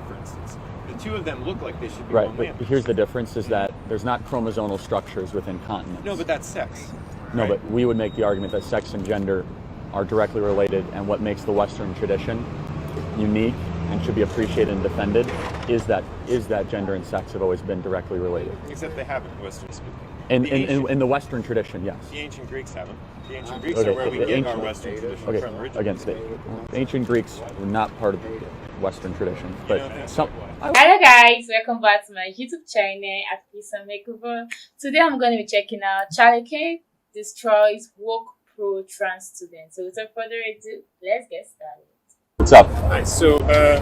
for instance. The two of them look like they should be Right, one but man. here's the difference is that there's not chromosomal structures within continents. No, but that's sex. No, right? but we would make the argument that sex and gender are directly related, and what makes the Western tradition unique and should be appreciated and defended is that gender and sex have always been directly related. Except they haven't, Western speaking. In the Western tradition, yes. The ancient Greeks haven't. The ancient Greeks are where we get our Western tradition from originally. Again, the ancient Greeks were not part of the Western tradition, but some. Hello guys, welcome back to my YouTube channel at Peace and Makeover. Today I'm going to be checking out Charlie Kirk destroys woke pro-trans students. So without further ado, let's get started. What's up? Nice. So, I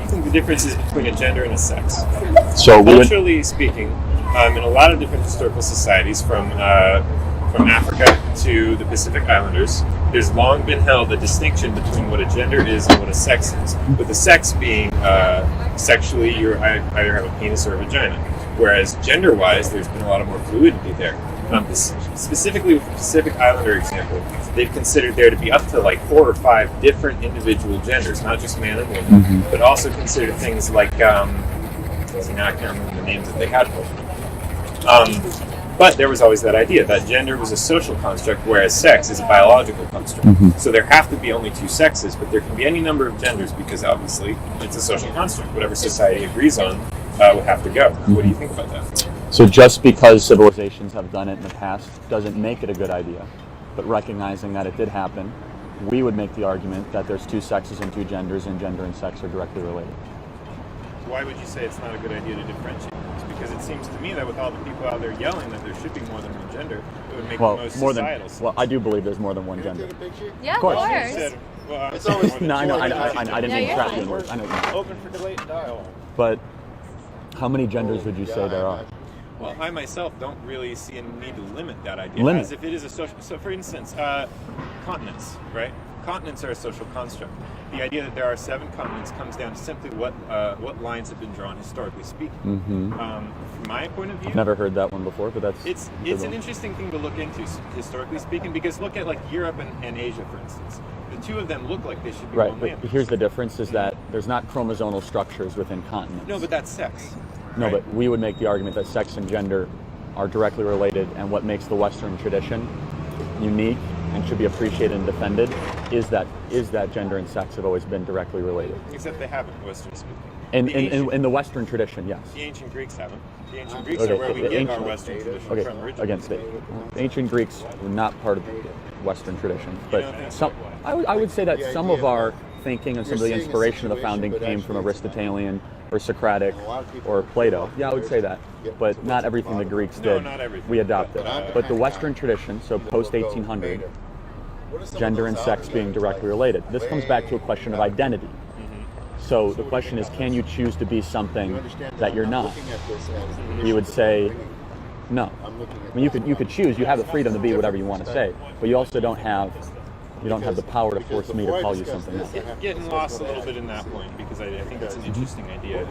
think the difference is between a gender and a sex. So culturally speaking, in a lot of different historical societies, from Africa to the Pacific Islanders, there's long been held a distinction between what a gender is and what a sex is. With the sex being sexually, you either have a penis or a vagina, whereas gender-wise, there's been a lot of more fluidity there. Specifically with the Pacific Islander example, they've considered there to be up to like 4 or 5 different individual genders, not just man and woman, but also considered things like, now I can't remember the names that they had for them. But there was always that idea that gender was a social construct, whereas sex is a biological construct. So there have to be only 2 sexes, but there can be any number of genders because obviously it's a social construct. Whatever society agrees on would have to go. What do you think about that? So just because civilizations have done it in the past doesn't make it a good idea. But recognizing that it did happen, we would make the argument that there's 2 sexes and 2 genders, and gender and sex are directly related. Why would you say it's not a good idea to differentiate? It's because it seems to me that with all the people out there yelling that there should be more than one gender, it would make the most societal sense. Well, I do believe there's more than one gender. Yeah, of course. course. No, I know. I didn't mean trap you. I know. Open for debate and dialogue. But how many genders would you say there are? Well, I myself don't really see a need to limit that idea. As if it is a social. So, for instance, continents, right? Continents are a social construct. The idea that there are 7 continents comes down to simply what lines have been drawn historically speaking. From my point of view, I've never heard that one before, but it's an interesting thing to look into historically speaking, because look at like Europe and Asia, for instance. The two of them look like they should be right. one But man. here's the difference: is that there's not chromosomal structures within continents. No, but that's sex. No, right? but we would make the argument that sex and gender are directly related, and what makes the Western tradition unique and should be appreciated and defended is that gender and sex have always been directly related. Except they haven't, Western speaking. In the Western tradition, yes. The ancient Greeks haven't. The ancient Greeks are where we get our Western tradition from originally. Again, the ancient Greeks were not part of the Western tradition, but I would say that some of our thinking and some of the inspiration of the founding came from Aristotelian or Socratic or Plato. Yeah, I would say that. But not everything the Greeks did, not everything. we adopted. But the Western tradition, so post-1800, gender and sex being directly related. This comes back to a question of identity. So the question is, can you choose to be something that you're not? You would say, no. I mean, you could choose. You have the freedom to be whatever you want to say, but you also don't have the power to force me to call you something else. Getting lost a little bit in that point, because I think it's an interesting idea.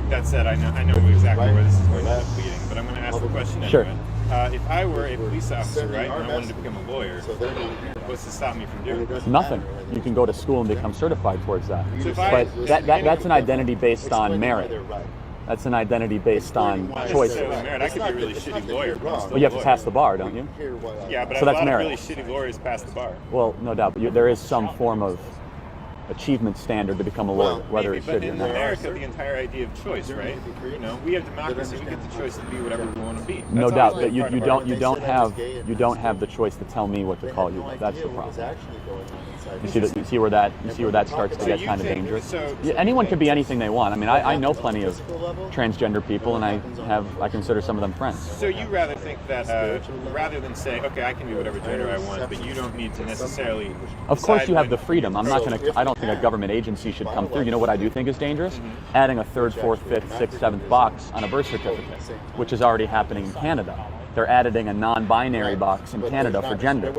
That said, I know exactly where this is going to end up leading, but I'm going to ask the question anyway. Sure. If I were a police officer, right, and I wanted to become a lawyer, what's to stop me from doing this? Nothing. You can go to school and become certified towards that. So But that's an identity based on merit. That's an identity based on choice. Merit. I could be a really shitty lawyer. Well, you have to pass the bar, don't you? Yeah, but So a that's lot merit. of really shitty lawyers pass the bar. Well, no doubt. But there is some form of achievement standard to become a lawyer, whether it should but be or in not. America, the entire idea of choice, right? You know, we have democracy. We get the choice to be whatever we want to be. No That's doubt, always but you been part of our don't have the choice to tell me what to call you. That's the problem. You see where that starts to get kind of dangerous. Yeah, anyone can be anything they want. I mean, I know plenty of transgender people, and I consider some of them friends. So you rather think that rather than say, okay, I can be whatever gender I want, but you don't need to necessarily. Of course, you have the decide freedom. I don't think a government agency should come through. You know what I do think is dangerous? Adding a 3rd, 4th, 5th, 6th, 7th box on a birth certificate, which is already happening in Canada. They're adding a non-binary box in Canada for gender.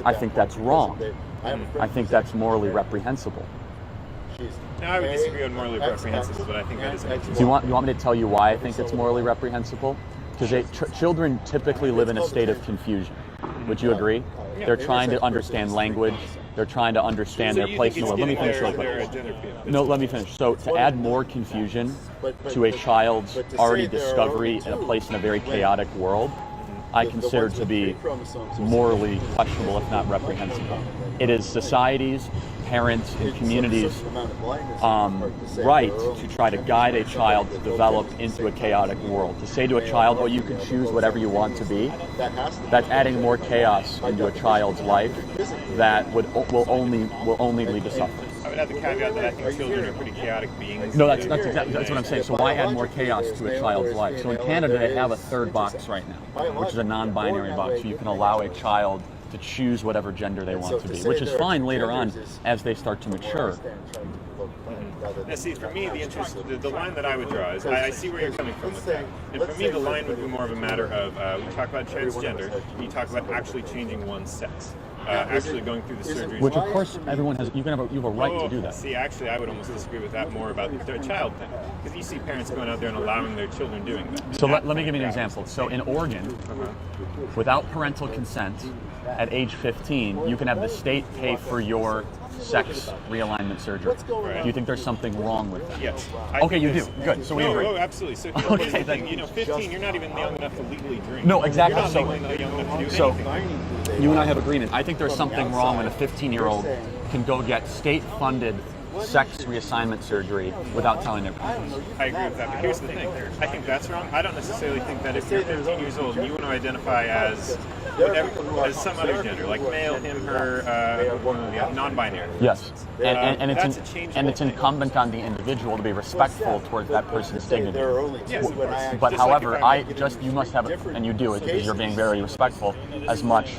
I think that's wrong. I think that's morally reprehensible. Now, I would disagree on morally reprehensible, but I think that is interesting. Do you want me to tell you why I think it's morally reprehensible? Because children typically live in a state of confusion. Would you agree? They're trying to understand language. They're trying to understand So their you place think in the world. it's Let me finish real getting their quick. gender field? No, let me finish. So to add more confusion to a child's already discovery in a place in a very chaotic world, I consider to be morally questionable, if not reprehensible. It is society's, parents, and communities' right to try to guide a child to develop into a chaotic world. To say to a child, oh, you can choose whatever you want to be, that's adding more chaos into a child's life that will only lead to suffering. I would have the caveat that I think children are pretty chaotic beings. No, that's what I'm saying. So why add more chaos to a child's life? So in Canada, they have a third box right now, which is a non-binary box. So you can allow a child to choose whatever gender they want to be, which is fine later on as they start to mature. Now, see, for me, the line that I would draw is I see where you're coming from with that. And for me, the line would be more of a matter of we talk about transgender, you talk about actually changing one's sex. Actually going through the surgery. Which, of course, everyone has. You have a right to do that. See, actually, I would almost disagree with that more about their child thing, because you see parents going out there and allowing their children doing that. So let me give you an example. So in Oregon, without parental consent, at age 15, you can have the state pay for your sex realignment surgery. Right. Do you think there's something wrong with that? Yes. Okay, you do. Good. So we agree. Oh, absolutely. So Okay, here's the thing. then. 15, you're not even young enough to legally drink. No, exactly. You're not legally young enough to do So anything. you and I have agreement. I think there's something wrong when a 15-year-old can go get state-funded sex reassignment surgery without telling their parents. I agree with that, but here's the thing. I think that's wrong. I don't necessarily think that if you're 15 years old and you want to identify as some other gender, like male, him, her, non-binary. Yes, and that's a changeable it's incumbent on the individual to be respectful towards that person's dignity. Yes, of course. But Just however, like you must have, and you do it because you're being very respectful, as much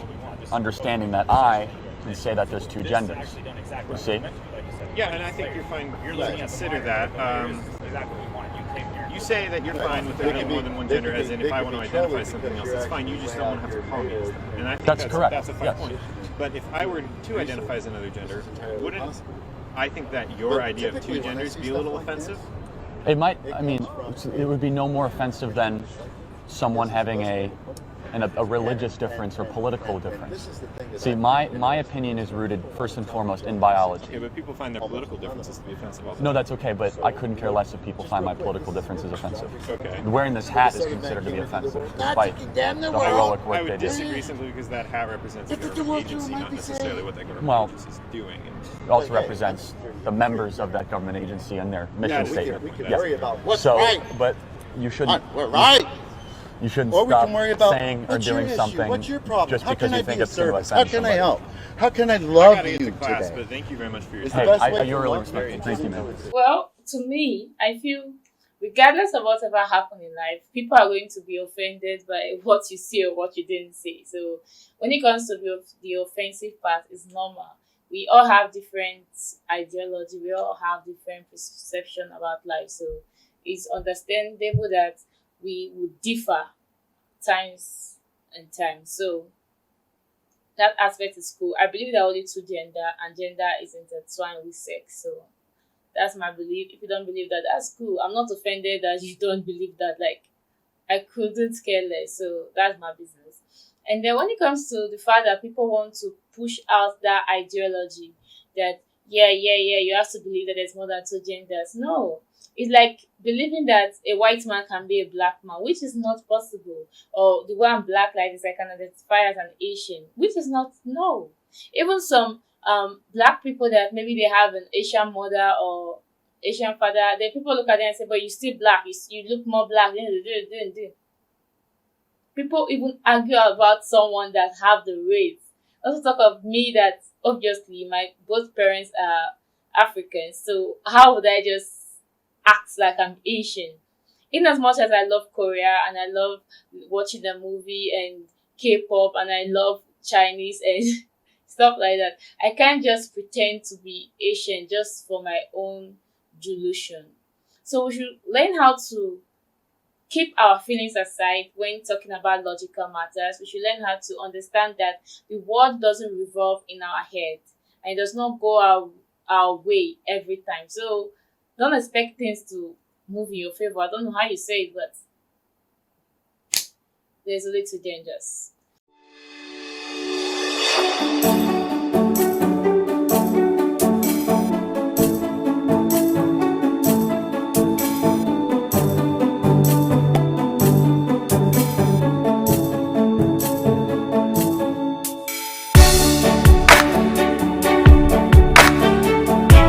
understanding that I can say that there's two genders. You see? Yeah, and I think you're fine. You're to consider that. You say that you're fine with there being more than one gender, as in if I want to identify something else, it's fine. You just don't want to have to call me. And I think That's correct. That's a fine Yes. point. But if I were to identify as another gender, wouldn't I think that your idea of two genders be a little offensive? It might. I mean, it would be no more offensive than someone having a religious difference or political difference. See, my opinion is rooted first and foremost in biology. Yeah, but people find their political differences to be offensive all the time. No, that's okay, but I couldn't care less if people find my political differences offensive. Okay. Wearing this hat is considered to be offensive, despite the heroic I work they would do. disagree simply because that hat represents a government agency, not necessarily what that government Well, agency is doing. It also represents the members of that government agency and their mission statement. we can Yes. worry about what's So, right. but you shouldn't. We're right. You shouldn't Or we stop can worry about saying or what's your doing issue? something What's your problem? just How because can I you be think of it's going to service? offend How can I somebody. help? How can I I love gotta get you to class, today? but thank you very much for your It's time. the Hey, best way you're to really love respectful. Thank you, man. Well, to me, I feel regardless of whatever happened in life, people are going to be offended by what you see or what you didn't see. So when it comes to the offensive part, it's normal. We all have different ideology. We all have different perception about life. So it's understandable that we would differ times and times. So that aspect is cool. I believe that only two gender and gender is intertwined with sex. So that's my belief. If you don't believe that, that's cool. I'm not offended that you don't believe that. Like, I couldn't care less. So that's my business. And then when it comes to the fact that people want to push out that ideology that, you have to believe that there's more than two genders. No. It's like believing that a white man can be a black man, which is not possible. Or the way I'm black like this, I can identify as an Asian, which is not, no. Even some black people that maybe they have an Asian mother or Asian father, then people look at them and say, but you're still black, you look more black. People even argue about someone that have the race. Also talk of me that obviously my both parents are African, so how would I just act like I'm Asian? In as much as I love Korea and I love watching the movie and K-pop and I love Chinese and stuff like that, I can't just pretend to be Asian just for my own delusion. So we should learn how to keep our feelings aside when talking about logical matters. We should learn how to understand that the world doesn't revolve in our head and it does not go our way every time. So don't expect things to move in your favor. I don't know how you say it, but there's a little dangerous.